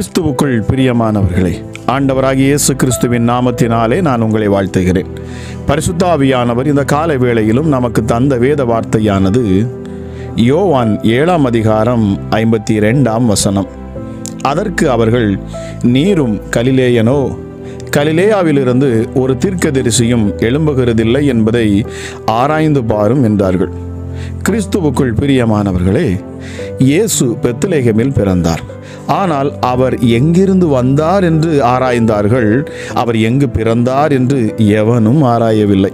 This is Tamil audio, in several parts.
கிறிஸ்துவுக்குள் பிரியமானவர்களே, ஆண்டவராகிய இயேசு கிறிஸ்துவின் நாமத்தினாலே நான் உங்களை வாழ்த்துகிறேன். பரிசுத்த ஆவியானவர் இந்த காலை வேளையிலும் நமக்கு தந்த வேத வார்த்தையானது யோவான் 7ஆம் அதிகாரம் 52ஆம் வசனம். அதற்கு அவர்கள், நீரும் கலிலேயனோ? கலிலேயாவிலிருந்து ஒரு தீர்க்கதரிசியும் எழும்புகிறதில்லை என்பதை ஆராய்ந்து பாரும் என்றார்கள். கிறிஸ்துவுக்குள் பிரியமானவர்களே, இயேசு பெத்லகேமில் பிறந்தார். ஆனால் அவர் எங்கிருந்து வந்தார் என்று ஆராய்ந்தார்கள். அவர் எங்கு பிறந்தார் என்று எவனும் ஆராயவில்லை.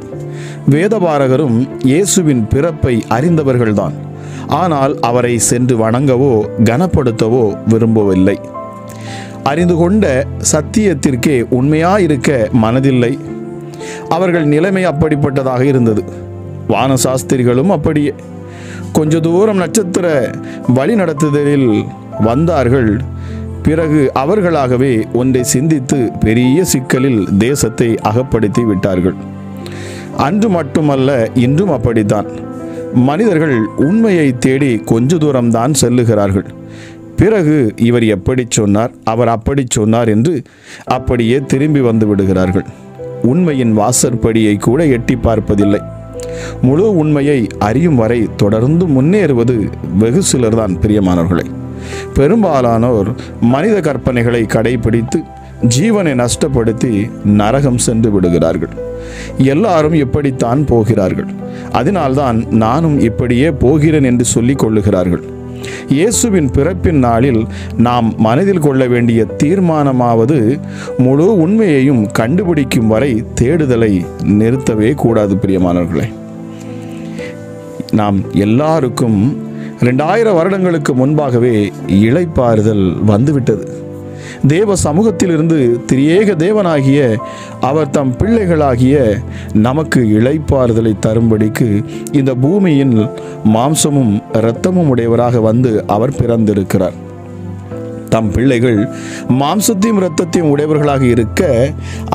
வேதபாரகரும் இயேசுவின் பிறப்பை அறிந்தவர்கள்தான். ஆனால் அவரை சென்று வணங்கவோ கனப்படுத்தவோ விரும்பவில்லை. அறிந்து கொண்ட சத்தியத்திற்கே உண்மையாயிருக்க மனதில்லை. அவர்கள் நிலைமை அப்படிப்பட்டதாக இருந்தது. வானசாஸ்திரிகளும் அப்படியே. கொஞ்ச தூரம் நட்சத்திர வழி நடத்துதலில் வந்தார்கள். பிறகு அவர்களாகவே ஒன்றை சிந்தித்து பெரிய சிக்கலில் தேசத்தை அகப்படுத்தி விட்டார்கள். அன்று மட்டுமல்ல, இன்றும் அப்படித்தான். மனிதர்கள் உண்மையை தேடி கொஞ்ச தூரம்தான் செல்லுகிறார்கள். பிறகு இவர் எப்படி சொன்னார், அவர் அப்படி சொன்னார் என்று அப்படியே திரும்பி வந்து விடுகிறார்கள். உண்மையின் வாசற்படியை கூட எட்டி பார்ப்பதில்லை. முழு உண்மையை அறியும் வரை தொடர்ந்து முன்னேறுவது வெகு சிலர்தான் பிரியமானவர்களே. பெரும்பாலானோர் மனித கற்பனைகளை கடைபிடித்து ஜீவனை நஷ்டப்படுத்தி நரகம் சென்று விடுகிறார்கள். எல்லாரும் இப்படித்தான் போகிறார்கள். அதனால்தான் நானும் இப்படியே போகிறேன் என்று சொல்லிக் கொள்ளுகிறார்கள். இயேசுவின் பிறப்பின் நாளில் நாம் மனதில் கொள்ள வேண்டிய தீர்மானமாவது, முழு உண்மையையும் கண்டுபிடிக்கும் வரை தேடுதலை நிறுத்தவே கூடாது பிரியமானவர்களே. நாம் எல்லாருக்கும் 2000 வருடங்களுக்கு முன்பாகவே இளைப்பாறுதல் வந்துவிட்டது. தேவ சமூகத்திலிருந்து திரியேக தேவனாகிய அவர் தம் பிள்ளைகளாகிய நமக்கு இளைப்பாறுதலை தரும்படிக்கு இந்த பூமியின் மாம்சமும் இரத்தமும் உடையவராக வந்து அவர் பிறந்திருக்கிறார். தம் பிள்ளைகள் மாம்சத்தையும் இரத்தத்தையும் உடையவர்களாக இருக்க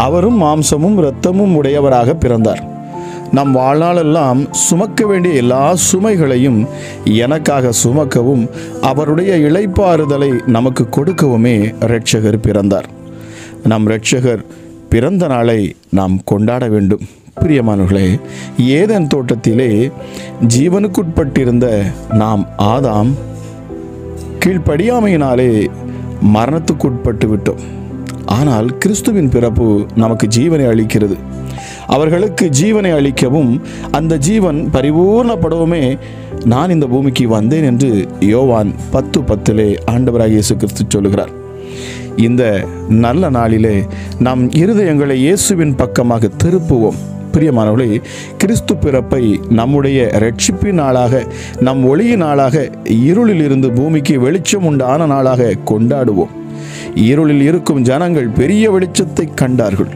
அவரும் மாம்சமும் இரத்தமும் உடையவராக பிறந்தார். நம் வாழ்நாளெல்லாம் சுமக்க வேண்டிய எல்லா சுமைகளையும் எனக்காக சுமக்கவும் அவருடைய இளைப்பாறுதலை நமக்கு கொடுக்கவுமே இரட்சகர் பிறந்தார். நம் இரட்சகர் பிறந்த நாளை நாம் கொண்டாட வேண்டும். பிரியமானவர்களே, ஏதேன் தோட்டத்திலே ஜீவனுக்குட்பட்டிருந்த நாம் ஆதாம் கீழ்ப்படியாமையினாலே மரணத்துக்குட்பட்டு விட்டோம். ஆனால் கிறிஸ்துவின் பிறப்பு நமக்கு ஜீவனை அளிக்கிறது. அவர்களுக்கு ஜீவனை அளிக்கவும் அந்த ஜீவன் பரிபூர்ணப்படவுமே நான் இந்த பூமிக்கு வந்தேன் என்று யோவான் 10:10 ஆண்டவராகிய இயேசு கிறிஸ்து சொல்லுகிறார். இந்த நல்ல நாளிலே நம் இருதயங்களை இயேசுவின் பக்கமாக திருப்புவோம். பிரியமானவர்களே, கிறிஸ்து பிறப்பை நம்முடைய இரட்சிப்பின் நாளாக, நம் ஒளியின் நாளாக, இருளில் இருந்து பூமிக்கு வெளிச்சம் உண்டான நாளாக கொண்டாடுவோம். இருளில் இருக்கும் ஜனங்கள் பெரிய வெளிச்சத்தை கண்டார்கள்.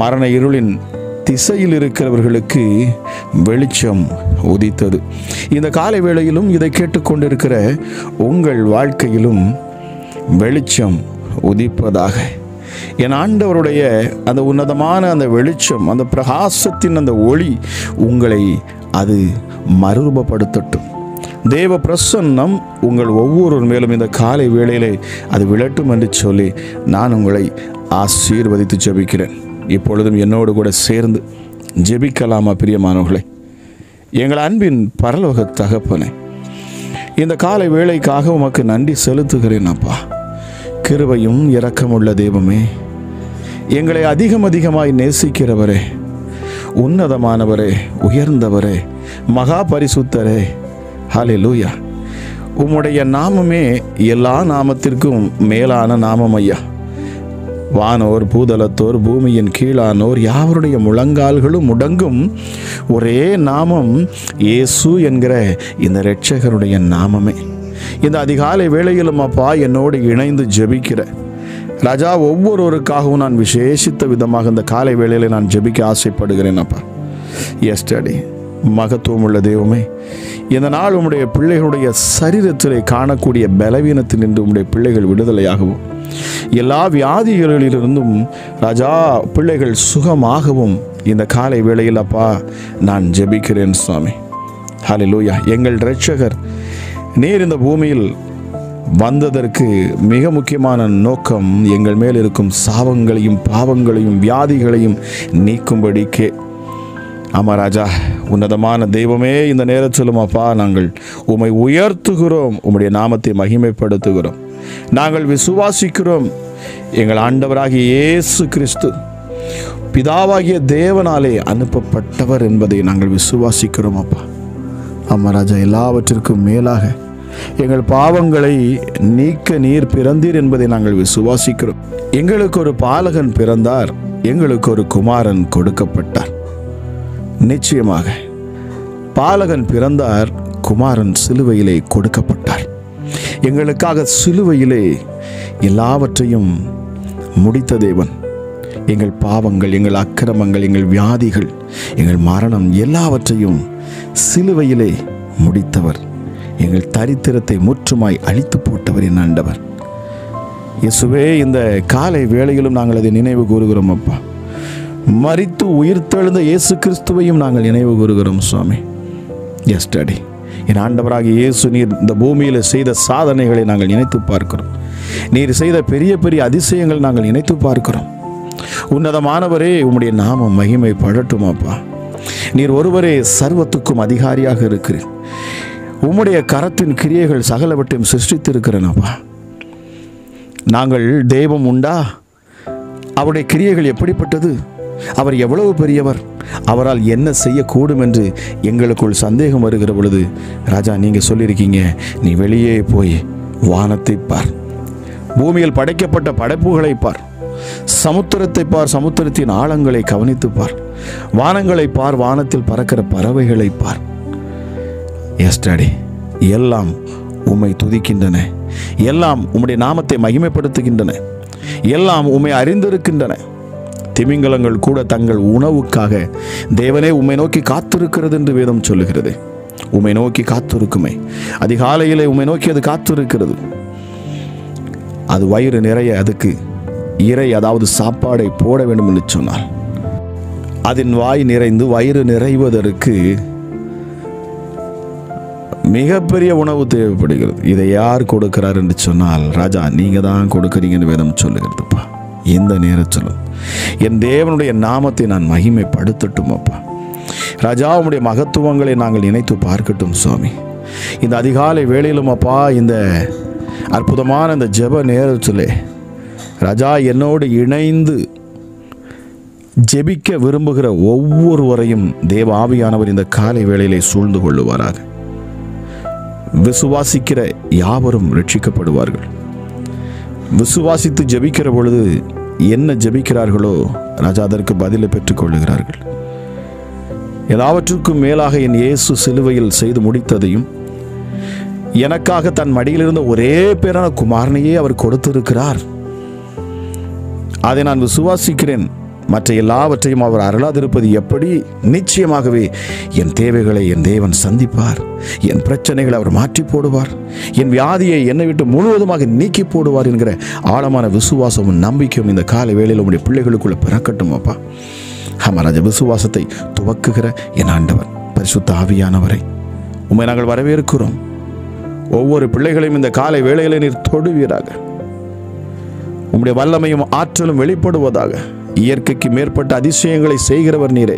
மரண இருளின் திசையில் இருக்கிறவர்களுக்கு வெளிச்சம் உதித்தது. இந்த காலை வேளையிலும் இதை கேட்டுக்கொண்டிருக்கிற உங்கள் வாழ்க்கையிலும் வெளிச்சம் உதிப்பதாக. என் ஆண்டவருடைய அந்த உன்னதமான அந்த வெளிச்சம், அந்த பிரகாசத்தின் அந்த ஒளி உங்களை அது மறுரூபப்படுத்தட்டும். தேவ பிரசன்னம் உங்கள் ஒவ்வொருவர் மேலும் இந்த காலை வேளையிலே அது விழட்டும் என்று சொல்லி நான் உங்களை ஆசீர்வதித்து ஜெபிக்கிறேன். இப்பொழுதும் என்னோடு கூட சேர்ந்து ஜெபிக்கலாமா பிரியமானவர்களே? எங்கள் அன்பின் பரலோக தகப்பனே, இந்த காலை வேளைக்காக உமக்கு நன்றி செலுத்துகிறேன் அப்பா. கிருபையும் இரக்கமுள்ள தெய்வமே, எங்களை அதிகமாய் நேசிக்கிறவரே, உன்னதமானவரே, உயர்ந்தவரே, மகா பரிசுத்தரே, ஹல்லேலூயா. உம்முடைய நாமமே எல்லா நாமத்திற்கும் மேலான நாமம் ஐயா. வானோர் பூதலத்தோர் பூமியின் கீழானோர் யாவருடைய முழங்கால்களும் முடங்கும் ஒரே நாமம் இயேசு என்கிற இந்த இரட்சகருடைய நாமமே. இந்த அதிகாலை வேளையிலும் அப்பா என்னோடு இணைந்து ஜெபிக்கிற ராஜா ஒவ்வொருவருக்காகவும் நான் விசேஷித்த விதமாக இந்த காலை வேளையில் நான் ஜெபிக்க ஆசைப்படுகிறேன் அப்பா. எஸ்டர்டே மகத்துவமுள்ள தெய்வமே, இந்த நாள் உம்முடைய பிள்ளைகளுடைய சரீரத்திலே காணக்கூடிய பலவீனத்தில் நின்று உம்முடைய பிள்ளைகள் விடுதலையாகவும், எல்லா வியாதிகளிலிருந்தும் ராஜா பிள்ளைகள் சுகமாகவும் இந்த காலை வேளையில் அப்பா நான் ஜெபிக்கிறேன் சுவாமி. ஹல்லேலூயா. எங்கள் இரட்சகர் நீர் இந்த பூமியில் வந்ததற்கு மிக முக்கியமான நோக்கம் எங்கள் மேல் இருக்கும் சாபங்களையும் பாவங்களையும் வியாதிகளையும் நீக்கும்படிக்கே. ஆமாம் ராஜா, உன்னதமான தெய்வமே, இந்த நேரத்திலும் அப்பா நாங்கள் உம்மை உயர்த்துகிறோம், உம்முடைய நாமத்தை மகிமைப்படுத்துகிறோம். நாங்கள் விசுவாசிக்கிறோம், எங்கள் ஆண்டவராகிய இயேசு கிறிஸ்து பிதாவாகிய தேவனாலே அனுப்பப்பட்டவர் என்பதை நாங்கள் விசுவாசிக்கிறோம் அப்பா. ஆமாம் ராஜா, எல்லாவற்றிற்கும் மேலாக எங்கள் பாவங்களை நீக்க நீர் பிறந்தீர் என்பதை நாங்கள் விசுவாசிக்கிறோம். எங்களுக்கு ஒரு பாலகன் பிறந்தார், எங்களுக்கு ஒரு குமாரன் கொடுக்கப்பட்டார். நிச்சயமாக பாலகன் பிறந்தார், குமாரன் சிலுவையிலே கொடுக்கப்பட்டார். எங்களுக்காக சிலுவையிலே எல்லாவற்றையும் முடித்த தேவன், எங்கள் பாவங்கள், எங்கள் அக்கிரமங்கள், எங்கள் வியாதிகள், எங்கள் மரணம் எல்லாவற்றையும் சிலுவையிலே முடித்தவர். எங்கள் தரித்திரத்தை முற்றுமாய் அழித்து போட்டவர் என் ஆண்டவர் இயேசுவே. இந்த காலை வேளையிலும் நாங்கள் அதை நினைவு கூறுகிறோம் அப்பா. மரித்து உயிர்த்தெழுந்த இயேசு கிறிஸ்துவையும் நாங்கள் நினைவு கூறுகிறோம் சுவாமி. எஸ் டாடி, என் ஆண்டவராகிய இயேசு நீர் இந்த பூமியில் செய்த சாதனைகளை நாங்கள் நினைத்து பார்க்கிறோம். நீர் செய்த பெரிய பெரிய அதிசயங்கள் நாங்கள் நினைத்து பார்க்கிறோம். உன்னதமானவரே, உம்முடைய நாமம் மகிமை படட்டும் அப்பா. நீர் ஒருவரே சர்வத்துக்கும் அதிகாரியாக இருக்கிறீர். உம்முடைய கரத்தின் கிரியைகள் சகலவற்றையும் சிருஷ்டித்திருக்கிறனப்பா. நாங்கள் தெய்வம் உண்டா? அவருடைய கிரியைகள் எப்படிப்பட்டது? அவர் எவ்வளவு பெரியவர்? அவரால் என்ன செய்யக்கூடும் என்று எங்களுக்குள் சந்தேகம் வருகிற பொழுது, ராஜா நீங்கள் சொல்லியிருக்கீங்க, நீ வெளியே போய் வானத்தை பார், பூமியில் படைக்கப்பட்ட படைப்புகளை பார், சமுத்திரத்தை பார், சமுத்திரத்தின் ஆழங்களை கவனித்து பார், வானங்களை பார், வானத்தில் பறக்கிற பறவைகளை பார். எஸ் டாடி, எல்லாம் உம்மை துதிக்கின்றன, எல்லாம் உம்முடைய நாமத்தை மகிமைப்படுத்துகின்றன, எல்லாம் உம்மை அறிந்திருக்கின்றன. திமிங்கலங்கள் கூட தங்கள் உணவுக்காக தேவனே உம்மை நோக்கி காத்திருக்கிறது என்று வேதம் சொல்லுகிறது. உம்மை நோக்கி காத்திருக்குமே, அதிகாலையிலே உம்மை நோக்கி அது காத்திருக்கிறது. அது வயிறு நிறைய அதுக்கு இறை, அதாவது சாப்பாடை போட வேண்டும் என்று சொன்னால், அதன் வாய் நிறைந்து வயிறு நிறைவதற்கு மிகப்பெரிய உணவு தேவைப்படுகிறது. இதை யார் கொடுக்கிறார் என்று சொன்னால், ராஜா நீங்கள் தான் கொடுக்குறீங்கன்னு வேதம் சொல்லுகிறதுப்பா. இந்த நேரத்திலும் என் தேவனுடைய நாமத்தை நான் மகிமைப்படுத்தட்டும் அப்பா. ராஜா, உம்முடைய மகத்துவங்களை நாங்கள் நினைத்து பார்க்கட்டும் சுவாமி. இந்த அதிகாலை வேளையிலும் அப்பா, இந்த அற்புதமான இந்த ஜெப நேரத்திலே ராஜா என்னோடு இணைந்து ஜெபிக்க விரும்புகிற ஒவ்வொருவரையும் தேவ ஆவியானவர் இந்த காலை வேளையிலே சூழ்ந்து கொள்ளுவாராக. விசுவாசிக்கிற யாவரும் ரட்சிக்கப்படுவார்கள். விசுவாசித்து ஜெபிக்கிற பொழுது என்ன ஜெபிக்கிறார்களோ ராஜா அதற்கு பதிலை பெற்றுக்கொள்ளுகிறார்கள். எல்லாவற்றுக்கும் மேலாக என் இயேசு சிலுவையில் செய்து முடித்ததையும், எனக்காக தன் மடியிலிருந்த ஒரே பேரான குமாரனையே அவர் கொடுத்திருக்கிறார். அதை நான் விசுவாசிக்கிறேன். மற்ற எல்லாவற்றையும் அவர் அருளாதிருப்பது எப்படி? நிச்சயமாகவே என் தேவைகளை என் தேவன் சந்திப்பார். என் பிரச்சனைகளை அவர் மாற்றி போடுவார். என் வியாதியை என்னை விட்டு முழுவதுமாக நீக்கி போடுவார் என்கிற ஆழமான விசுவாசமும் நம்பிக்கையும் இந்த காலை வேளையில் உங்களுடைய பிள்ளைகளுக்குள்ள பிறக்கட்டும் அப்பா. ஆமாராஜா, விசுவாசத்தை துவக்குகிற என் ஆண்டவர் பரிசுத்த ஆவியானவரை உம்மை நாங்கள் வரவேற்கிறோம். ஒவ்வொரு பிள்ளைகளையும் இந்த காலை வேளையில் நீர் தொடுவீராக. உம்முடைய வல்லமையும் ஆற்றலும் வெளிப்படுவதாக. இயற்கைக்கு மேற்பட்ட அதிசயங்களை செய்கிறவர் நீரே.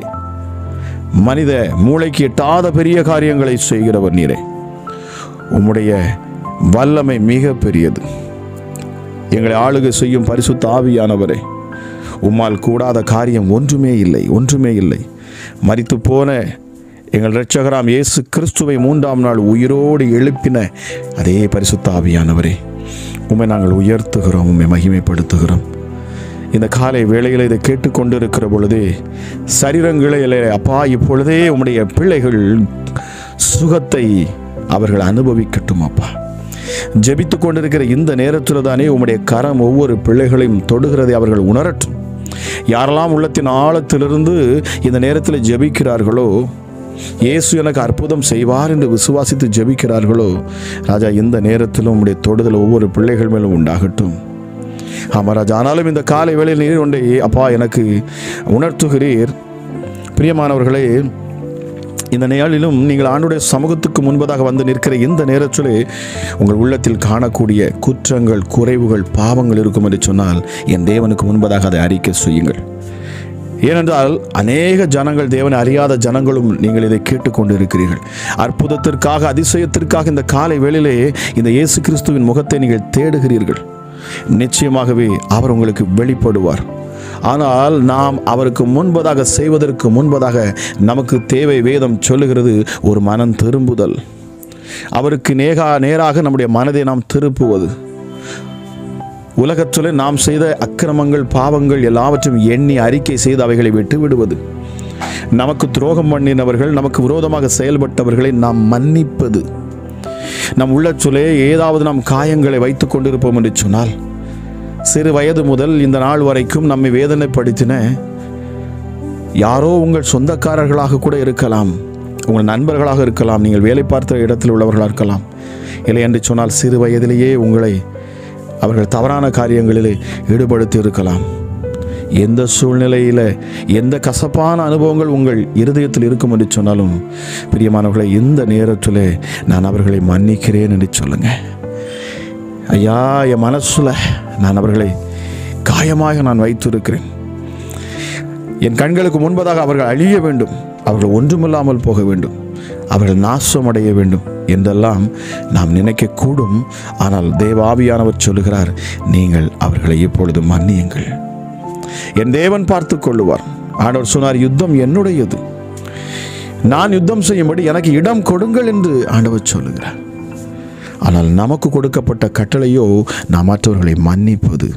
மனித மூளைக்கு எட்டாத பெரிய காரியங்களை செய்கிறவர் நீரே. உம்முடைய வல்லமை மிக பெரியது. எங்களை ஆளுகை செய்யும் பரிசுத்த ஆவியானவரே, உம்மால் கூடாத காரியம் ஒன்றுமே இல்லை, ஒன்றுமே இல்லை. மரித்து போன எங்கள் இரட்சகராம் இயேசு கிறிஸ்துவை 3ஆம் நாள் உயிரோடு எழுப்பின அதே பரிசுத்த ஆவியானவரே, உம்மை நாங்கள் உயர்த்துகிறோம், உம்மை மகிமைப்படுத்துகிறோம். இந்த காலை வேளையில் இதை கேட்டுக்கொண்டிருக்கிற பொழுதே சரீரங்களிலே அப்பா, இப்பொழுதே உம்முடைய பிள்ளைகள் சுகத்தை அவர்கள் அனுபவிக்கட்டும் அப்பா. ஜெபித்து கொண்டிருக்கிற இந்த நேரத்தில் தானே உம்முடைய கரம் ஒவ்வொரு பிள்ளைகளையும் தொடுகிறதை அவர்கள் உணரட்டும். யாரெல்லாம் உள்ளத்தின் ஆழத்திலிருந்து இந்த நேரத்தில் ஜெபிக்கிறார்களோ, இயேசு எனக்கு அற்புதம் செய்வார் என்று விசுவாசித்து ஜெபிக்கிறார்களோ, ராஜா இந்த நேரத்திலும் உம்முடைய தொடுதல் ஒவ்வொரு பிள்ளைகள் மேலும் உண்டாகட்டும். ஆமாம் ராஜா, ஆனாலும் இந்த காலை வேளையில் நீர் ஒன்றை அப்பா எனக்கு உணர்த்துகிறீர். பிரியமானவர்களே, இந்த நாளிலும் நீங்கள் ஆண்டவருடைய சமூகத்துக்கு முன்பதாக வந்து நிற்கிற இந்த நேரத்திலே உங்கள் உள்ளத்தில் காணக்கூடிய குற்றங்கள், குறைவுகள், பாவங்கள் இருக்கும் என்று சொன்னால் என் தேவனுக்கு முன்பதாக அதை அறிக்கை செய்யுங்கள். ஏனென்றால் அநேக ஜனங்கள், தேவனை அறியாத ஜனங்களும் நீங்கள் இதை கேட்டுக்கொண்டு இருக்கிறீர்கள். அற்புதத்திற்காக, அதிசயத்திற்காக இந்த காலை வேளையிலே இந்த இயேசு கிறிஸ்துவின் முகத்தை நீங்கள் தேடுகிறீர்கள். நிச்சயமாகவே அவர் உங்களுக்கு வெளிப்படுவார். ஆனால் நாம் அவருக்கு முன்பதாக செய்வதற்கு முன்பதாக நமக்கு தேவை, வேதம் சொல்லுகிறது, ஒரு மனம் திரும்புதல். அவருக்கு நேராக நம்முடைய மனதை நாம் திருப்புவது. உலகத்தில் நாம் செய்த அக்கிரமங்கள், பாவங்கள் எல்லாவற்றையும் எண்ணி அறிக்கை செய்து அவைகளை விட்டு விடுவது. நமக்கு துரோகம் பண்ணினவர்கள், நமக்கு விரோதமாக செயல்பட்டவர்களை நாம் மன்னிப்பது. நம் உள்ளச்சொலே ஏதாவது நாம் காயங்களை வைத்துக் கொண்டிருப்போம் என்று சொன்னால், சிறு வயது முதல் இந்த நாள் வரைக்கும் நம்மை வேதனைப்படுத்தின யாரோ உங்கள் சொந்தக்காரர்களாக கூட இருக்கலாம், உங்கள் நண்பர்களாக இருக்கலாம், நீங்கள் வேலை பார்த்த இடத்தில் உள்ளவர்களாக இருக்கலாம். இல்லை என்று சொன்னால் சிறு வயதிலேயே உங்களை அவர்கள் தவறான காரியங்களிலே ஈடுபடுத்தி இருக்கலாம். எந்த சூழ்நிலையில் எந்த கசப்பான அனுபவங்கள் உங்கள் இருதயத்தில் இருக்கும் என்று சொன்னாலும், பிரியமானவர்களை, இந்த நேரத்தில் நான் அவர்களை மன்னிக்கிறேன் என்று சொல்லுங்கள். ஐயா, என் மனசுல நான் அவர்களை காயமாக நான் வைத்திருக்கிறேன். என் கண்களுக்கு முன்பதாக அவர்கள் அழிய வேண்டும், அவர்கள் ஒன்றுமில்லாமல் போக வேண்டும், அவர்கள் நாசமடைய வேண்டும் என்றெல்லாம் நாம் நினைக்கக்கூடும். ஆனால் தேவாவியானவர் சொல்லுகிறார், நீங்கள் அவர்களை இப்பொழுது மன்னியுங்கள், என் தேவன் பார்த்து கொள்ளுவார். ஆண்டவர் சொன்னார், யுத்தம் என்னுடையது, நான் யுத்தம் செய்யும்படி எனக்கு இடம் கொடுங்கள் என்று ஆண்டவர் சொல்லுகிறார். ஆனால் நமக்கு கொடுக்கப்பட்ட கட்டளையோ நாம் மற்றவர்களை மன்னிப்பது,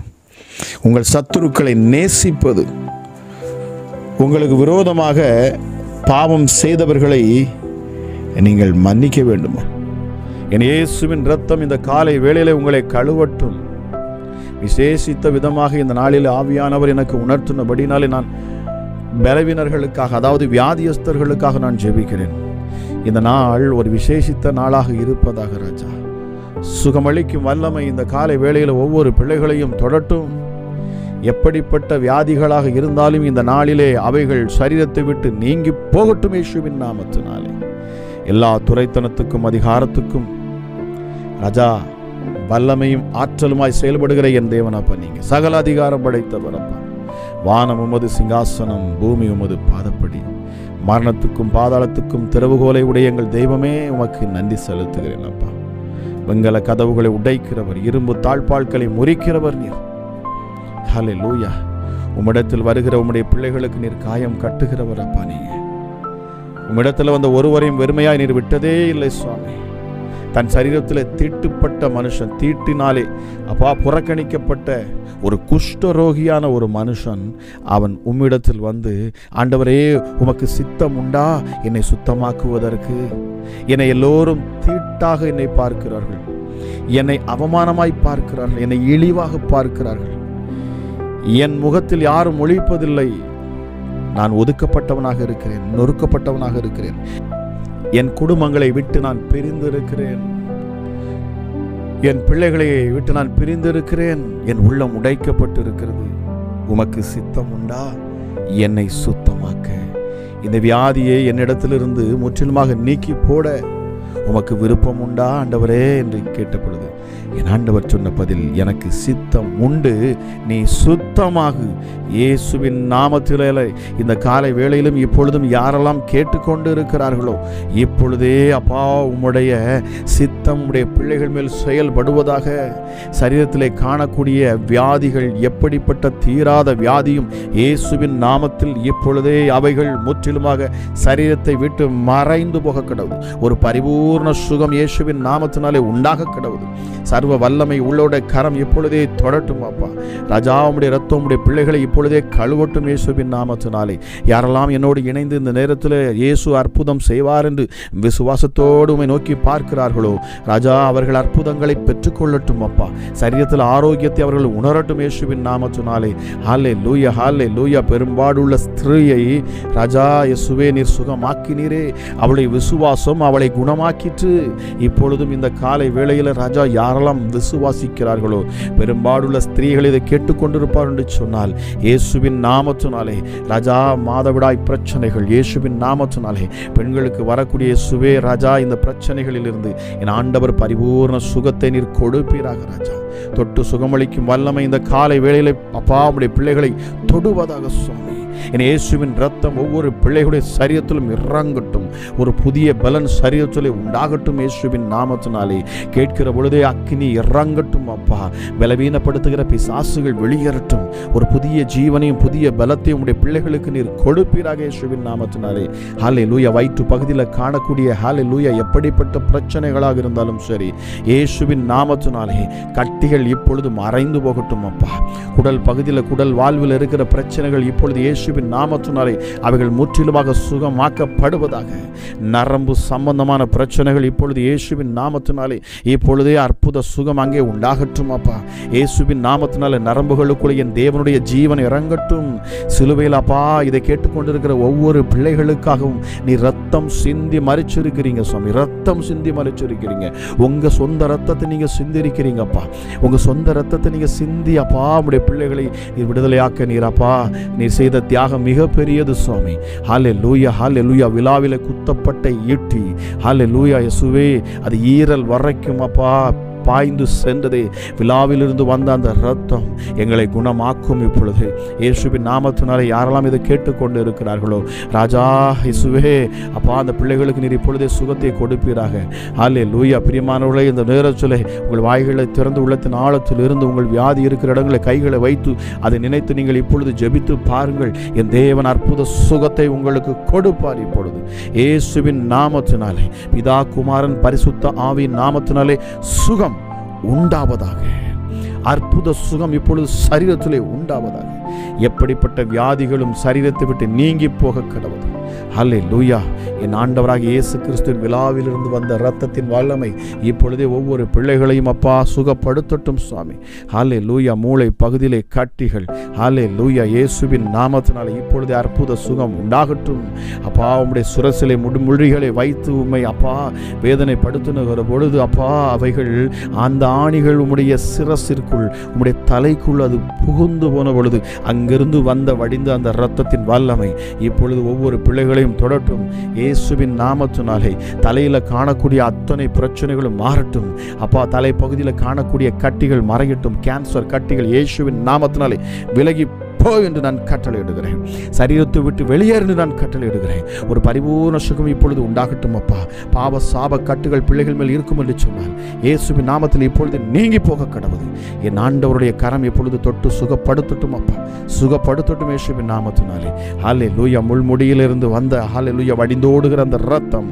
உங்கள் சத்துருக்களை நேசிப்பது, உங்களுக்கு விரோதமாக பாவம் செய்தவர்களை நீங்கள் மன்னிக்க வேண்டுமா? என் இயேசுவின் இரத்தம் இந்த காலை வேளையிலே உங்களை கழுவட்டும். விசேஷித்த விதமாக இந்த நாளில் ஆவியானவர் எனக்கு உணர்த்தினபடினாலே நான் பலவீனர்களுக்காக, அதாவது வியாதியஸ்தர்களுக்காக நான் ஜெபிக்கிறேன். இந்த நாள் ஒரு விசேஷித்த நாளாக இருப்பதாக ராஜா. சுகமளிக்கும் வல்லமை இந்த காலை வேளையில் ஒவ்வொரு பிள்ளைகளையும் தொடட்டும். எப்படிப்பட்ட வியாதிகளாக இருந்தாலும் இந்த நாளிலே அவைகள் சரீரத்தை விட்டு நீங்கி போகட்டும் இயேசுவின் நாமத்தினாலே. எல்லா துரைத்தனத்துக்கும் அதிகாரத்துக்கும் ராஜா வல்லமையும் ஆற்றலுமாய் செயல்படுகிற என் தேவனப்பா, நீங்க சகல அதிகாரம் படைத்தவரப்பா. வானம் உமது சிங்காசனம், பூமி உமது பாதப்படி. மரணத்துக்கும் பாதாளத்துக்கும் திறவுகோலை உடைய எங்கள் தெய்வமே, உமக்கு நன்றி செலுத்துகிறேன் அப்பா. வெங்கல கதவுகளை உடைக்கிறவர், இரும்பு தாழ்பாள்களை முறிக்கிறவர் நீர். ஹல்லேலூயா. உம்மிடத்தில் வருகிற உம்முடைய பிள்ளைகளுக்கு நீர் காயம் கட்டுகிறவர் அப்பா. நீங்க உம்மிடத்தில் வந்த ஒருவரையும் வெறுமையாய் நீர் விட்டதே இல்லை சுவாமி. தன் சரீரத்தில் தீட்டுப்பட்ட மனுஷன், தீட்டினாலே அப்பா புறக்கணிக்கப்பட்ட ஒரு குஷ்டரோகியான ஒரு மனுஷன், அவன் உம்மிடத்தில் வந்து, ஆண்டவரே உமக்கு சித்தம் உண்டா என்னை சுத்தமாக்குவதற்கு? என்னை எல்லோரும் தீட்டாக என்னை பார்க்கிறார்கள், என்னை அவமானமாய் பார்க்கிறார்கள், என்னை இழிவாக பார்க்கிறார்கள், என் முகத்தில் யாரும் ஒழிப்பதில்லை, நான் ஒதுக்கப்பட்டவனாக இருக்கிறேன், நொறுக்கப்பட்டவனாக இருக்கிறேன், என் குடும்பங்களை விட்டு நான் பிரிந்திருக்கிறேன், என் பிள்ளைகளை விட்டு நான் பிரிந்திருக்கிறேன், என் உள்ளம் உடைக்கப்பட்டிருக்கிறது. உமக்கு சித்தம் உண்டா என்னை சுத்தமாக்க? இந்த வியாதியை என்னிடத்திலிருந்து முற்றிலுமாக நீக்கி போட உமக்கு விருப்பம் உண்டா ஆண்டவரே என்று கேட்டபொழுது என் ஆண்டவர் சொன்ன பதில், எனக்கு சித்தம் உண்டு, நீ சுத்தமாகு. இயேசுவின் நாமத்திலே இந்த காலை வேளையிலும் இப்பொழுதும் யாரெல்லாம் கேட்டுக்கொண்டு இருக்கிறார்களோ, இப்பொழுதே அப்பா உம்முடைய சித்தம் உடைய பிள்ளைகள் மேல் செயல்படுவதாக. சரீரத்திலே காணக்கூடிய வியாதிகள், எப்படிப்பட்ட தீராத வியாதியும் இயேசுவின் நாமத்தில் இப்பொழுதே அவைகள் முற்றிலுமாக சரீரத்தை விட்டு மறைந்து போக கடவுது. ஒரு பரிபூர்ண சுகம் இயேசுவின் நாமத்தினாலே உண்டாக கடவுது. சர்வ வல்லமை உள்ளோட கரம் இப்பொழுதே தொடட்டும் அப்பா. ராஜா உம்முடைய இரத்தம் உம்முடைய பிள்ளைகளை இப்பொழுதே கழுவட்டும் இயேசுவின் நாமத்தினாலே. யாரெல்லாம் என்னோடு இணைந்து இந்த நேரத்தில் இயேசு அற்புதம் செய்வார் என்று விசுவாசத்தோடு உம்மை நோக்கி பார்க்கிறார்களோ, ராஜா அவர்கள் அற்புதங்களை பெற்றுக்கொள்ளட்டும் அப்பா. சரீரத்தில் ஆரோக்கியத்தை அவர்கள் உணரட்டும் இயேசுவின் நாமத்தினாலே. ஹல்லேலூயா, ஹல்லேலூயா. பெரும்பாடுள்ள ஸ்திரீயை ராஜா இயேசுவே நீர் சுகமாக்கினீரே, அவளுடைய விசுவாசம் அவளை குணமாக்கிற்று. இப்பொழுதும் இந்த காலை வேளையில் ராஜா யாரெல்லாம் விசுவாசிக்கிறார்களோ, பெரும்பாடுள்ள ஸ்திரீகள் இதை கேட்டுக்கொண்டிருப்பார் என்று சொன்னால், இயேசுவின் நாமத்தினாலே ராஜா, மாதவிடாய் பிரச்சனைகள் இயேசுவின் நாமத்தினாலே பெண்களுக்கு வரக்கூடிய இயேசுவே ராஜா, இந்த பிரச்சனைகளிலிருந்து என் ஆண்டவர் பரிபூர்ண சுகத்தை நீர் கொடுப்பீராக ராஜா. தொட்டு சுகமளிக்கும் வல்லமை இந்த காலை வேளையிலே அப்பா உம்முடைய பிள்ளைகளை தொடுவதாக சுவாமி. என் இயேசுவின் ரத்தம் ஒவ்வொரு பிள்ளைகளுடைய சரீரத்திலும் இறங்கட்டும். ஒரு புதிய பலன் சரீரத்திலே உண்டாகட்டும் இயேசுவின் நாமத்தினாலே. கேட்கிற பொழுதே அக்கினி இறங்கட்டும் அப்பா. பலவீனப்படுத்துகிற பிசாசுகள் வெளியேறட்டும். ஒரு புதிய ஜீவனையும் புதிய பலத்தையும் உடைய பிள்ளைகளுக்கு நீர் கொடுப்பீராக இயேசுவின் நாமத்தினாலே. ஹல்லேலூயா. வயிற்று பகுதியில் காணக்கூடிய ஹல்லேலூயா எப்படிப்பட்ட பிரச்சனைகளாக இருந்தாலும் சரி, இயேசுவின் நாமத்தினாலே கட்டிகள் இப்பொழுது மறைந்து போகட்டும் அப்பா. குடல் பகுதியில் குடல் வாழ்வில் இருக்கிற பிரச்சனைகள் இப்பொழுது இயேசுவின் நாமத்தினாலே அவைகள் முற்றிலுமாக சுகமாக்கப்படுவதாக. நரம்பு சம்பந்தமான பிரச்சனைகள் இப்பொழுது இயேசுவின் நாமத்தினாலே இப்பொழுதே அற்புத சுகம் அங்கே உண்டாகட்டும் அப்பா. இயேசுவின் நாமத்தினாலே நரம்புகளுக்குள்ளே என் தேவனுடைய ஜீவன் இறங்கட்டும். சிலுவையில் அப்பா இதை கேட்டுக்கொண்டிருக்கிற ஒவ்வொரு பிள்ளைகளுக்காகவும் நீ ரத்தம் சிந்தி மறிச்சிருக்கிறீங்க சுவாமி. ரத்தம் சிந்தி மறிச்சிருக்கிறீங்க. உங்க சொந்த ரத்தத்தை நீங்க சிந்திருக்கிறீங்க அப்பா. உங்க சொந்த ரத்தத்தை நீங்க சிந்தி அப்பா உடைய பிள்ளைகளை நீர் விடுதலையாக்க நீர் அப்பா நீர் செய்த தியாகம் மிக பெரியது சுவாமி. ஹல்லேலூயா, ஹல்லேலூயா. விலாவிலே குத்தப்பட்ட ஈட்டி ஹல்லேலூயா இயேசுவே, அது ஈரல் வரைக்கும் அப்பா பாய்ந்து சென்றதே. விழாவிலிருந்து வந்த அந்த ரத்தம் எங்களை குணமாக்கும். இப்பொழுது இயேசுவின் நாமத்தினாலே யாரெல்லாம் இதை கேட்டுக்கொண்டு இருக்கிறார்களோ ராஜா இயேசுவே அப்பா, அந்த பிள்ளைகளுக்கு நீர் இப்பொழுதே சுகத்தை கொடுப்பீராக. ஹல்லேலூயா. பிரியமானவர்களே, இந்த நேரத்திலே உங்கள் வாய்களை திறந்து உள்ளத்தின் ஆழத்தில் இருந்து உங்கள் வியாதி இருக்கிற இடங்களை கைகளை வைத்து அதை நினைத்து நீங்கள் இப்பொழுது ஜெபித்து பாருங்கள். என் தேவன் அற்புத சுகத்தை உங்களுக்கு கொடுப்பார். இப்பொழுது இயேசுவின் நாமத்தினாலே, பிதா குமாரன் பரிசுத்த ஆவியின் நாமத்தினாலே சுகம் உண்டாவதாக. அற்புத சுகம் இப்பொழுது சரீரத்திலே உண்டாவதாக. எப்படிப்பட்ட வியாதிகளும் சரீரத்தை விட்டு நீங்கி போக கடவுள். ஹல்லேலூயா. என் ஆண்டவராக இயேசு கிறிஸ்துவின் விழாவிலிருந்து வந்த இரத்தத்தின் வல்லமை இப்பொழுதே ஒவ்வொரு பிள்ளைகளையும் அப்பா சுகப்படுத்தட்டும் சுவாமி. ஹல்லேலூயா. மூளை பகுதியிலே கட்டிகள் ஹல்லேலூயா இயேசுவின் நாமத்தினாலே இப்பொழுதே அற்புத சுகம் உண்டாகட்டும் அப்பா. உம்முடைய சுரசிலை முள்ளிகளை வைத்து உம்மை அப்பா வேதனைப்படுத்துகிற பொழுது அப்பா அவைகள் அந்த ஆணிகள் உம்முடைய சிரசிற்குள் உம்முடைய தலைக்குள் அது புகுந்து போன பொழுது அங்கிருந்து வடிந்த அந்த இரத்தத்தின் வல்லமை இப்பொழுது ஒவ்வொரு பிள்ளைகளையும் தொடட்டும் இயேசுவின் நாமத்தினாலே. தலையில காணக்கூடிய அத்தனை பிரச்சனைகளும் மாறட்டும் அப்பா. தலை பகுதியில் காணக்கூடிய கட்டிகள் மறையட்டும். கேன்சர் கட்டிகள் இயேசுவின் நாமத்தினாலே விலகி போ என்று நான் கட்டளையிடுகிறேன். சரீரத்தை விட்டு வெளியேறு என்று நான் கட்டளையிடுகிறேன். ஒரு பரிபூர்ண சுகம் இப்பொழுது உண்டாகட்டும் அப்பா. பாவ சாப கட்டுகள் பிள்ளைகள் மேல் இருக்கும் என்று சொன்னால் இயேசுவின் நாமத்தில் இப்பொழுது நீங்கி போக கடவுது. என் ஆண்டவருடைய கரம் இப்பொழுது தொட்டு சுகப்படுத்தட்டும் அப்பா. சுகப்படுத்தட்டும் இயேசுவின் நாமத்தினாலே. ஹல்லேலூயா. முள்முடியிலிருந்து வந்த ஹல்லேலூயா வடிந்தோடுகிற அந்த இரத்தம்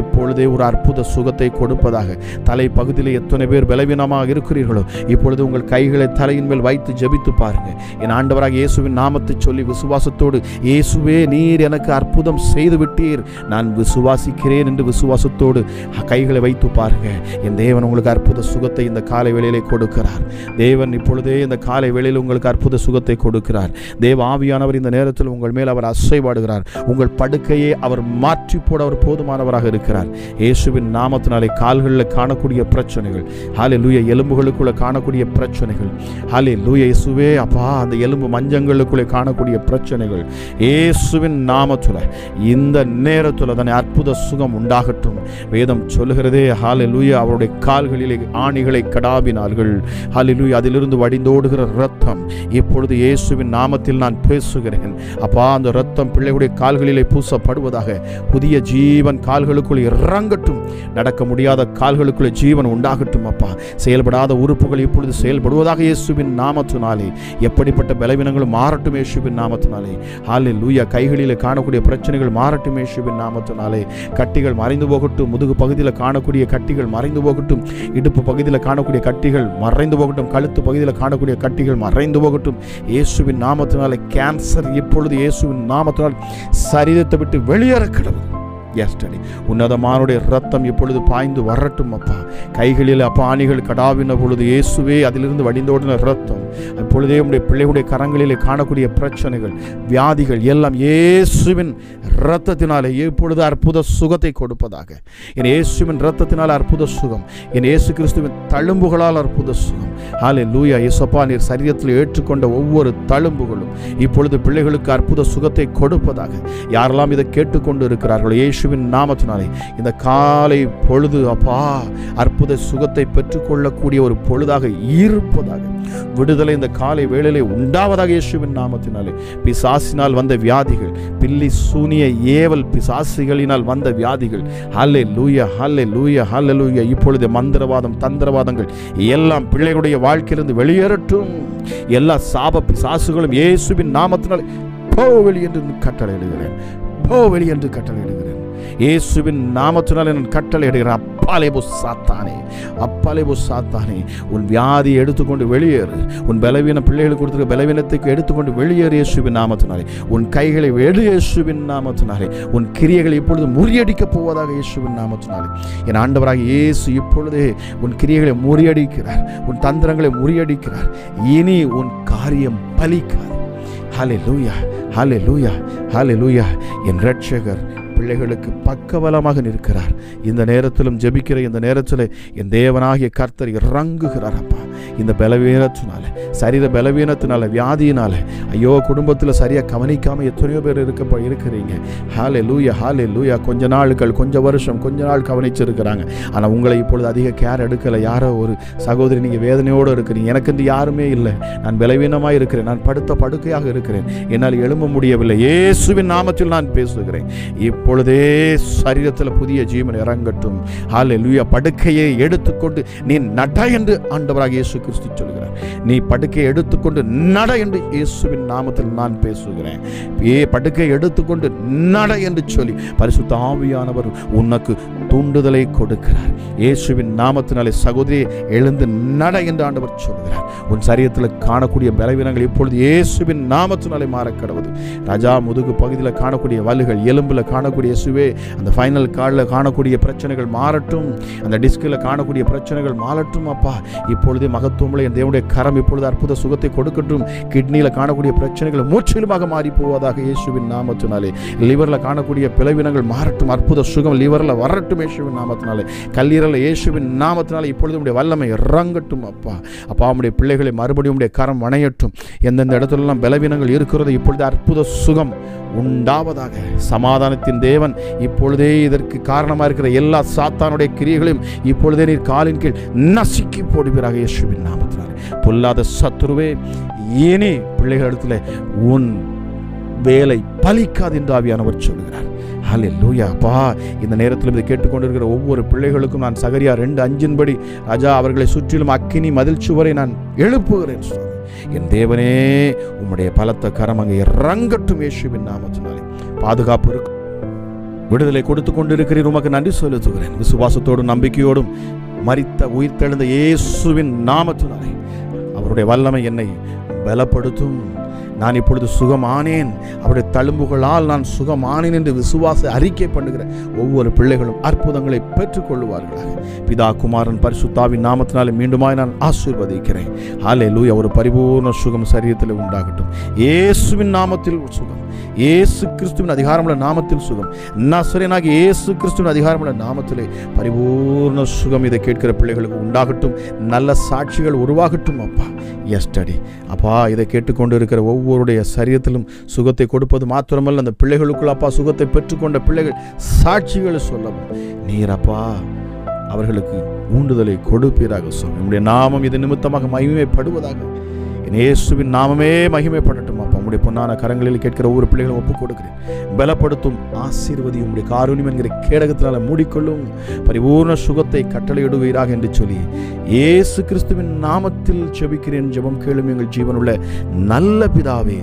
இப்பொழுதே ஒரு அற்புத சுகத்தை கொடுப்பதாக. தலை பகுதியில் எத்தனை பேர் பலவீனமாக இருக்கிறீர்களோ இப்பொழுது உங்கள் கைகளை தலையின் மேல் வைத்து ஜெபித்து பாருங்க. என் ஆண்டவராக இயேசுவின் நாமத்தை சொல்லி விசுவாசத்தோடு, இயேசுவே நீர் எனக்கு அற்புதம் செய்து விட்டீர், நான் விசுவாசிக்கிறேன் என்று விசுவாசத்தோடு கைகளை வைத்து பாருங்க. என் தேவன் உங்களுக்கு அற்புத சுகத்தை இந்த காலை வேளையிலே கொடுக்கிறார். தேவன் இப்பொழுதே இந்த காலை வேளையில் உங்களுக்கு அற்புத சுகத்தை கொடுக்கிறார். தேவ ஆவியானவர் இந்த நேரத்தில் உங்கள் மேல் அவர் அசைவாடுகிறார். உங்கள் படுக்கையை அவர் மாற்றி போட அவர் போதுமானவராக இருக்கிறார். இயேசுவின் நாமத்தினாலே கால்களில் காணக்கூடிய பிரச்சனைகள் ஹல்லேலூயா, எலும்புகளுக்குள்ள காணக்கூடிய பிரச்சனைகள் ஹல்லேலூயா இயேசுவே அப்பா, அந்த எலும்பு மஞ்சங்களுக்குள்ளே காணக்கூடிய பிரச்சனைகள் இயேசுவின் நாமத்தில் இந்த நேரத்தில் தானே அற்புத சுகம் உண்டாகட்டும். வேதம் சொல்லுகிறதே ஹல்லேலூயா, அவருடைய கால்களிலே ஆணிகளை கடாவினார்கள் ஹல்லேலூயா, அதிலிருந்து வடிந்தோடுகிற இரத்தம் இப்பொழுது இயேசுவின் நாமத்தில் நான் பேசுகிறேன் அப்பா. அந்த இரத்தம் பிள்ளைகளுடைய கால்களிலே பூசப்படுவதாக. புதிய ஜீவன் கால்களுக்குள் இறங்கட்டும். நடக்க முடியாத கால்களுக்குள்ளே ஜீவன் உண்டாகட்டும் அப்பா. செயல்படாத உறுப்புகள் இப்பொழுது செயல்படுவதாக இயேசுவின் நாமத்தினாலே. எப்படிப்பட்ட பலவீனங்களும் மாறட்டும் இயேசுவின் நாமத்தினாலே. ஹல்லேலூயா. கைகளிலே காணக்கூடிய பிரச்சனைகள் மாறட்டும் இயேசுவின் நாமத்தினாலே. கட்டிகள் மறைந்து போகட்டும். முதுகு பகுதியில் காணக்கூடிய கட்டிகள் மறைந்து போகட்டும். இடுப்பு பகுதியில் காணக்கூடிய கட்டிகள் மறைந்து போகட்டும். கழுத்து பகுதியில் காணக்கூடிய கட்டிகள் மறைந்து போகட்டும் இயேசுவின் நாமத்தினாலே. கேன்சர் இப்பொழுது இயேசுவின் நாமத்தினால் சரீரத்தை விட்டு வெளியேற கடவுள். எஸ்டடி உன்னதமானுடைய ரத்தம் இப்பொழுது பாய்ந்து வரட்டும் அப்பா. கைகளில் அப்பா ஆணிகள் கடாவின பொழுது இயேசுவே அதிலிருந்து வடிந்தோடின ரத்தம் இப்பொழுதே உடைய பிள்ளைகளுடைய கரங்களிலே காணக்கூடிய பிரச்சனைகள், வியாதிகள் எல்லாம் இயேசுவின் இரத்தத்தினாலே இப்பொழுது அற்புத சுகத்தை கொடுப்பதாக. என் இயேசுவின் இரத்தத்தினால் அற்புத சுகம், என் இயேசு கிறிஸ்துவின் தழும்புகளால் அற்புத சுகம். ஹல்லேலூயா. இயேசுப்பா, நீர் சரீரத்தில் ஏற்றுக்கொண்ட ஒவ்வொரு தழும்புகளும் இப்பொழுது பிள்ளைகளுக்கு அற்புத சுகத்தை கொடுப்பதாக. யாரெல்லாம் இதை கேட்டுக்கொண்டு இருக்கிறார்களோ இயேசுவின் நாமத்தினாலே இந்த காலை பொழுது அப்பா அற்புத சுகத்தை பெற்றுக்கொள்ளக்கூடிய ஒரு பொழுதாக இருப்பதாக. விடுதலை இந்த காலை வேளையிலே உண்டாவதாக இயேசுவின் நாமத்தினாலே. பிசாசினால் வந்த வியாதிகள், பில்லி சூனிய ஏவல் பிசாசிகளினால் வந்த வியாதிகள், ஹல்லேலூயா ஹல்லேலூயா ஹல்லேலூயா, இப்பொழுது மந்திரவாதம் தந்திரவாதங்கள் எல்லாம் பிள்ளைகளுடைய வாழ்க்கையிலிருந்து வெளியேறட்டும். எல்லா சாப பிசாசுகளும் இயேசுவின் நாமத்தினாலே போ வெளி என்று கட்டளையிடுகிறேன், போ வெளி என்று கட்டளையிடுகிறேன். இயேசுவின் நாமத்தினாலே நான் கட்டளையிடுகிறேன். அப்பாலே போ சாத்தானே, அப்பாலே போ சாத்தானே, உன் வியாதியை எடுத்துக்கொண்டு வெளியேறு. உன் பலவீன பிள்ளைகளுக்கு கொடுத்துருக்க பலவீனத்துக்கு எடுத்துக்கொண்டு வெளியேறு இயேசுவின் நாமத்தினாலே. உன் கைகளை வெடு இயேசுவின் நாமத்தினாலே. உன் கிரியைகளை இப்பொழுது முறியடிக்கப் போவதாக இயேசுவின் நாமத்தினாலே. என் ஆண்டவராக இயேசு இப்பொழுதே உன் கிரியைகளை முறியடிக்கிறார், உன் தந்திரங்களை முறியடிக்கிறார். இனி உன் காரியம் பலிக்காது. ஹல்லேலூயா ஹல்லேலூயா ஹல்லேலூயா. என் இரட்சகர் பிள்ளைகளுக்கு பக்கபலமாக நிற்கிறார். இந்த நேரத்திலும் ஜெபிக்கிற இந்த நேரத்தில் என் தேவனாகிய கர்த்தர் இறங்குகிறார் அப்பா. இந்த பலவீனத்தினால, சரீர பலவீனத்தினால, வியாதியினால, ஐயோ குடும்பத்தில் சரியாக கவனிக்காமல் எத்தனையோ பேர் இருக்கிறீங்க. ஹல்லேலூயா ஹல்லேலூயா. கொஞ்ச நாட்கள், கொஞ்ச வருஷம், கொஞ்ச நாள் கவனிச்சிருக்கிறாங்க. ஆனால் உங்களை இப்பொழுது அதிக கேர் எடுக்கலை. யாரோ ஒரு சகோதரி நீங்கள் வேதனையோடு இருக்கிறீங்க. எனக்கு இந்த யாருமே இல்லை, நான் பலவீனமாக இருக்கிறேன், நான் படுத்த படுக்கையாக இருக்கிறேன், என்னால் எழும்ப முடியவில்லை. இயேசுவின் நாமத்தில் நான் பேசுகிறேன். இப்பொழுதே சரீரத்தில் புதிய ஜீவன் இறங்கட்டும். ஹல்லேலூயா. படுக்கையை எடுத்துக்கொண்டு நீ நட என்று ஆண்டவராக இயேசு கிறிஸ்து சொல்கிறார். நீ படுக்கையை எடுத்துக்கொண்டு நட என்று இயேசுவின் நாமத்தில் நான் பேசுகிறேன். படுக்கையை எடுத்துக்கொண்டு நட என்று சொல்லி பரிசுத்த ஆவியானவர் உனக்கு தூண்டுதலை கொடுக்கிறார். இயேசுவின் நாமத்தினாலே சகோதரி எழுந்து நட என்று ஆண்டவர் சொல்கிறார். உன் சரீரத்தில் காணக்கூடிய பலவீனங்கள் இப்பொழுது இயேசுவின் நாமத்தினாலே மாற கடவுது. ராஜா, முதுகு பகுதியில் காணக்கூடிய வலுகள், எலும்பில் காணக்கூடிய இயேசுவே அந்த ஃபைனல் கார்டில் காணக்கூடிய பிரச்சனைகள் மாறட்டும். அந்த டிஸ்கில் காணக்கூடிய பிரச்சனைகள் மாறட்டும் அப்பா. இப்பொழுதே மகத்துவமுள்ள என் தேவனுடைய கரம் இப்பொழுது அற்புத சுகத்தை கொடுக்கட்டும். கிட்னியில் காணக்கூடிய பிரச்சனைகள் முற்றிலுமாக மாறி போவதாக இயேசுவின் நாமத்தினாலே. லிவரில் காணக்கூடிய பிளவினங்கள் மாறட்டும். அற்புத சுகம் லிவரில் வரட்டும் இயேசுவின் நாமத்தினாலே. கல்லீரலில் இயேசுவின் நாமத்தினாலே இப்பொழுது உடைய வல்லமை இறங்கட்டும் அப்பா. அப்பா, உடைய பிள்ளைகளை மறுபடியும் உடைய கரம் வணையட்டும். எந்தெந்த இடத்துலலாம் பலவீனங்கள் இருக்கிறது இப்பொழுது அற்புத சுகம் உண்டாவதாக. சமாதானத்தின் தேவன் இப்பொழுதே இதற்கு காரணமாக இருக்கிற எல்லா சாத்தானுடைய கிரியைகளையும் இப்பொழுதே நீர் காலின் கீழ் நசுக்கி போடுவீராக இயேசுவின் நாமத்தினாலே. பொல்லாத சத்துருவே, இனி பிள்ளைகளிடத்தில் உன் வேலை பலிக்காது என்று ஆவியானவர் சொல்கிறார். ஹல்லேலூயா. அப்பா, இந்த நேரத்தில் இதை கேட்டுக்கொண்டிருக்கிற ஒவ்வொரு பிள்ளைகளுக்கும் நான் சகரியா 2:5 ராஜா அவர்களை சுற்றிலும் அக்கினி மதில் சுவரை நான் எழுப்புகிறேன். என் தேவனே, உம்முடைய பலத்த கரம் அங்கே இறங்கட்டும் இயேசுவின் நாமத்தினாலே. பாதுகாப்பு இருக்கு, விடுதலை கொடுத்து கொண்டிருக்கிறீர், உமக்கு நன்றி செலுத்துகிறேன். விசுவாசத்தோடும் நம்பிக்கையோடும் மரித்த உயிர்த்தெழுந்த இயேசுவின் நாமத்தினாலே அவருடைய வல்லமை என்னை பலப்படுத்தும். நான் இப்பொழுது சுகமானேன், அவருடைய தழும்புகளால் நான் சுகமானேன் என்று விசுவாச அறிக்கை பண்ணுகிற ஒவ்வொரு பிள்ளைகளும் அற்புதங்களை பெற்றுக்கொள்வார்களாக. பிதா, குமாரன், பரிசுத்தாவின் நாமத்தினாலே மீண்டுமாய் நான் ஆசீர்வதிக்கிறேன். ஹல்லேலூயா. ஒரு பரிபூர்ண சுகம் சரீரத்தில் உண்டாகட்டும். இயேசுவின் நாமத்தில் சுகம், இயேசு கிறிஸ்துவின் அதிகாரமுள்ள நாமத்தில் சுகம், நசரேயனாகிய இயேசு கிறிஸ்துவின் அதிகாரமுள்ள நாமத்திலே பரிபூர்ண சுகம் இதை கேட்கிற பிள்ளைகளுக்கு உண்டாகட்டும். நல்ல சாட்சிகள் உருவாகட்டும் அப்பா. எஸ்டடி அப்பா, இதை கேட்டுக்கொண்டு இருக்கிற ஒவ்வொருடைய சரீரத்திலும் சுகத்தை கொடுப்பது மாத்திரமல்ல, அந்த பிள்ளைகளுக்குள் அப்பா சுகத்தை பெற்றுக்கொண்ட பிள்ளைகள் சாட்சிகளை சொல்லவும் நீர் அப்பா அவர்களுக்கு ஊண்டுதலை கொடுப்பீராக. சொல்லும் நம்முடைய நாமம் இது நிமித்தமாக மகிமைப்படுவதாக. இயேசுவின் நாமமே மகிமைப்படட்டும் அப்பா. உங்களுடைய பொன்னான கரங்களில் கேட்கிற ஒவ்வொரு பிள்ளைகளும் ஒப்புக் கொடுக்கிறேன். பலப்படுத்தும், ஆசீர்வதியும், உங்களுடைய காருண்யம் என்கிற கேடகத்தினால மூடிக்கொள்ளும். பரிபூர்ண சுகத்தை கட்டளையிடுவீராக என்று சொல்லி இயேசு கிறிஸ்துவின் நாமத்தில் ஜெபிக்கிறேன். ஜெபம் கேளும் எங்கள் ஜீவனுள்ள நல்ல பிதாவே.